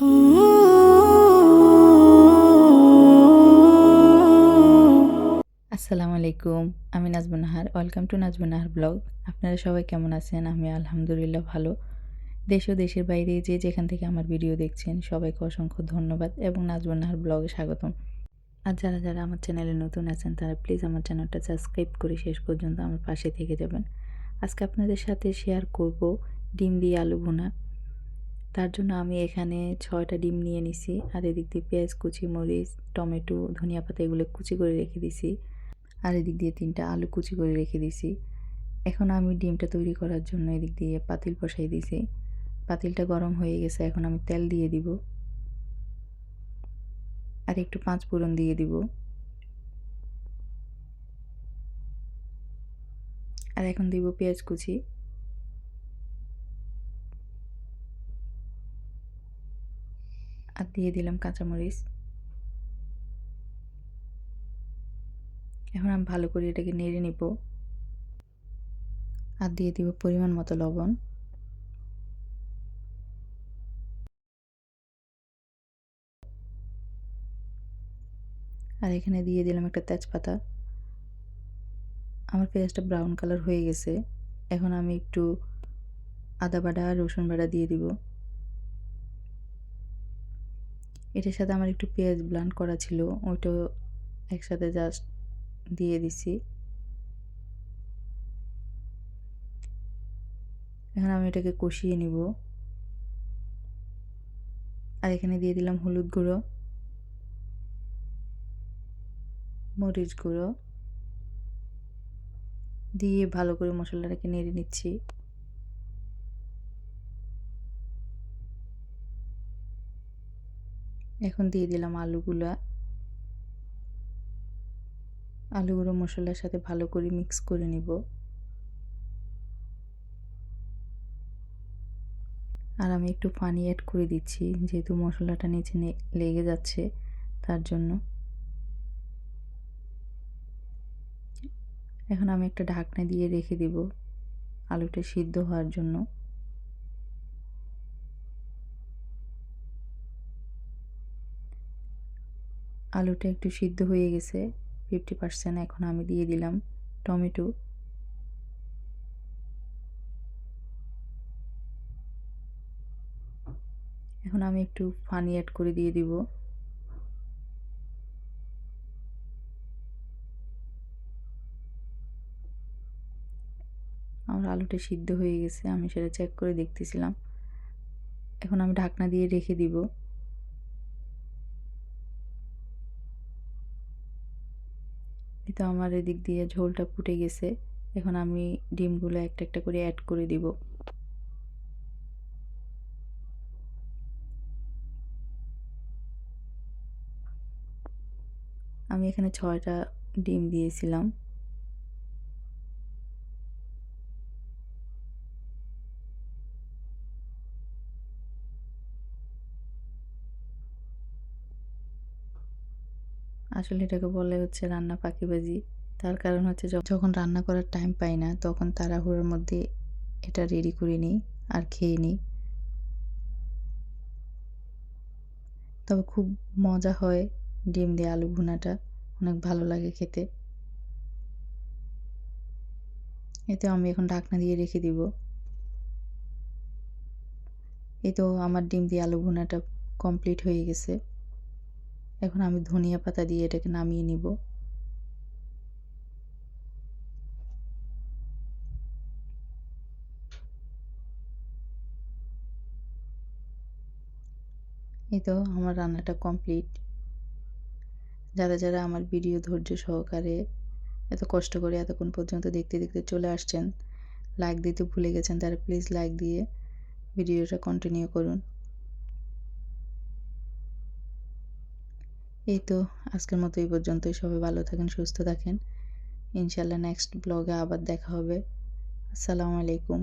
আসসালামু আলাইকুম। আমি Najmun Nahar. Welcome to Najmun Nahar blog. আপনারা সবাই কেমন আছেন? আমি আলহামদুলিল্লাহ ভালো। দেশ ও দেশের বাইরে যে যেখান থেকে আমার ভিডিও দেখছেন সবাইকে অসংখ্য ধন্যবাদ এবং নাজমুন নাহার ব্লগে স্বাগতম। আর যারা আমার চ্যানেলে নতুন আছেন তারা প্লিজ আমার চ্যানেলটা সাবস্ক্রাইব করে শেষ পর্যন্ত আমার পাশে থেকে যাবেন। আজকে আপনাদের সাথে শেয়ার করব ডিম দিয়ে আলু ভুনা। তার জন্য আমি এখানে 6টা ডিম নিয়ে নিছি আর এদিক দিয়ে পেঁয়াজ কুচি, মরিচ, টমেটো, ধনিয়া পাতা এগুলো কুচি করে রেখে দিছি। আর এদিক দিয়ে 3টা আলু কুচি করে রেখে দিছি। এখন আমি ডিমটা তৈরি করার জন্য এদিক দিয়ে পাতিল বসাই দিছি। পাতিলটা গরম হয়ে গেছে, এখন আমি তেল দিয়ে দিব আর একটু 5 ফোড়ন দিয়ে দিব। আর এখন দিব পেঁয়াজ কুচি আর দিয়ে দিলাম কাঁচামরিচ। এখন আমি ভালো করে এটাকে নেড়ে নিব আর দিয়ে দিব পরিমাণ মতো লবণ। আর এখানে দিয়ে দিলাম একটা তেজপাতা। আমার পেঁয়াজটা ব্রাউন কালার হয়ে গেছে, এখন আমি একটু আদা বাটা আর রসুন বাটা দিয়ে দিব। এটার সাথে আমার একটু পেঁয়াজ ব্লান্ড করা ছিল, ওইটাও একসাথে জাস্ট দিয়ে দিছি। এখন আমি এটাকে কষিয়ে নিব। আর এখানে দিয়ে দিলাম হলুদ গুঁড়ো, মরিচ গুঁড়ো দিয়ে ভালো করে মশলাটাকে নেড়ে নিচ্ছি। এখন দিয়ে দিলাম আলুগুলো মশলার সাথে ভালো করে মিক্স করে নিব। আর আমি একটু পানি অ্যাড করে দিচ্ছি যেহেতু মশলাটা নিচে লেগে যাচ্ছে তার জন্য। এখন আমি একটা ঢাকনা দিয়ে রেখে দিব আলুটা সিদ্ধ হওয়ার জন্য। আলুটা একটু সিদ্ধ হয়ে গেছে 50%। এখন আমি দিয়ে দিলাম টমেটো। এখন আমি একটু পানি অ্যাড করে দিয়ে দিব। আমার আলুটা সিদ্ধ হয়ে গেছে, আমি সেটা চেক করে দেখতেছিলাম। এখন আমি ঢাকনা দিয়ে রেখে দিব। এই তো আমার এদিক দিয়ে ঝোলটা ফুটে গেছে। এখন আমি ডিমগুলো একটা একটা করে অ্যাড করে দিব। আমি এখানে 6টা ডিম দিয়েছিলাম। আসলে এটাকে বলে হচ্ছে রান্না ফাঁকিবাজি। তার কারণ হচ্ছে যখন রান্না করার টাইম পাই না তখন তাড়াহুড়োর মধ্যে এটা রেডি করে নিই আর খেয়ে নিই। তবে খুব মজা হয় ডিম দিয়ে আলু ভুনাটা, অনেক ভালো লাগে খেতে। এতে আমি এখন ঢাকনা দিয়ে রেখে দিব। এই তো আমার ডিম দিয়ে আলু ভুনাটা কমপ্লিট হয়ে গেছে। এখন আমি ধনিয়া পাতা দিয়ে এটাকে নামিয়ে নিব। এই তো আমার রান্নাটা কমপ্লিট। যারা আমার ভিডিও ধৈর্য সহকারে এত কষ্ট করে এতক্ষণ পর্যন্ত দেখতে দেখতে চলে আসছেন, লাইক দিতে ভুলে গেছেন, তারা প্লিজ লাইক দিয়ে ভিডিওটা কন্টিনিউ করুন। এই তো আজকের মতো এই পর্যন্তই। সবাই ভালো থাকেন, সুস্থ থাকেন। ইনশাল্লাহ নেক্সট ব্লগে আবার দেখা হবে। আসসালামু আলাইকুম।